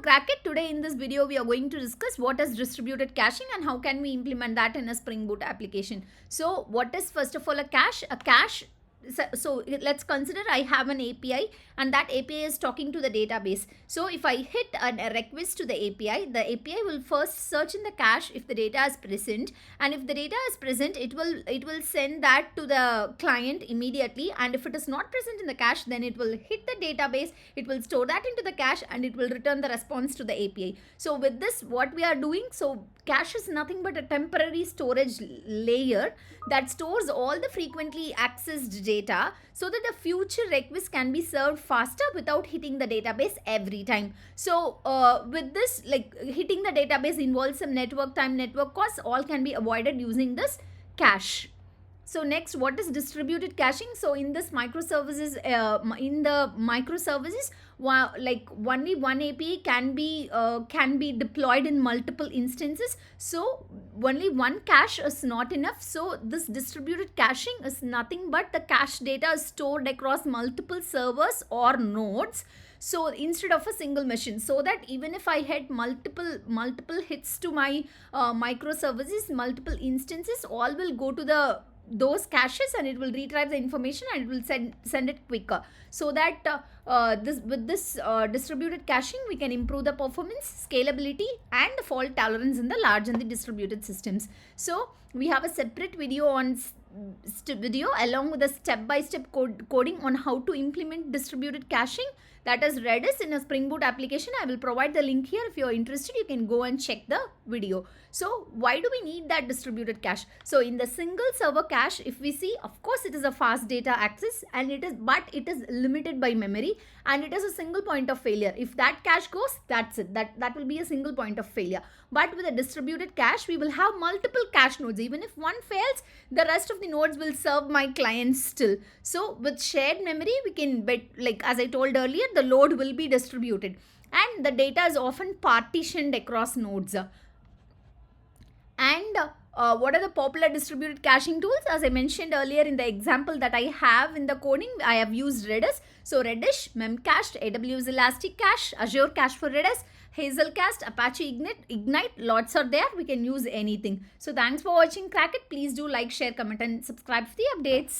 Crackit, today in this video we are going to discuss what is distributed caching and how can we implement that in a Spring Boot application. So what is first of all a cache? A cache, so let's consider I have an API and that API is talking to the database. So if I hit a request to the API will first search in the cache if the data is present, and if the data is present it will send that to the client immediately, and if it is not present in the cache then it will hit the database, it will store that into the cache and it will return the response to the API. So with this what we are doing, so cache is nothing but a temporary storage layer that stores all the frequently accessed data so that the future requests can be served faster without hitting the database every time. So with this, like, hitting the database involves some network time, network costs, all can be avoided using this cache. So next, what is distributed caching? So in this microservices, like only one API can be deployed in multiple instances. So only one cache is not enough. So this distributed caching is nothing but the cache data is stored across multiple servers or nodes. So instead of a single machine, so that even if I had multiple hits to my microservices, multiple instances, all will go to those caches and it will retrieve the information and it will send it quicker, so that with this distributed caching we can improve the performance, scalability and the fault tolerance in the large and the distributed systems. So we have a separate video on video along with a step-by-step coding on how to implement distributed caching, that is Redis, in a Spring Boot application. I will provide the link here. If you are interested, you can go and check the video. So why do we need that distributed cache? So in the single server cache, if we see, of course it is a fast data access and it is limited by memory and it is a single point of failure. If that cache goes, that's it, that will be a single point of failure. But with a distributed cache, we will have multiple cache nodes. Even if one fails, the rest of the nodes will serve my clients still. So with shared memory, we can like as I told earlier, the load will be distributed and the data is often partitioned across nodes. And what are the popular distributed caching tools? As I mentioned earlier in the example that I have in the coding, I have used Redis. So Redis, Memcached, AWS Elastic Cache, Azure Cache for Redis, Hazelcast, Apache Ignite, lots are there. We can use anything. So thanks for watching Crackit. Please do like, share, comment and subscribe for the updates.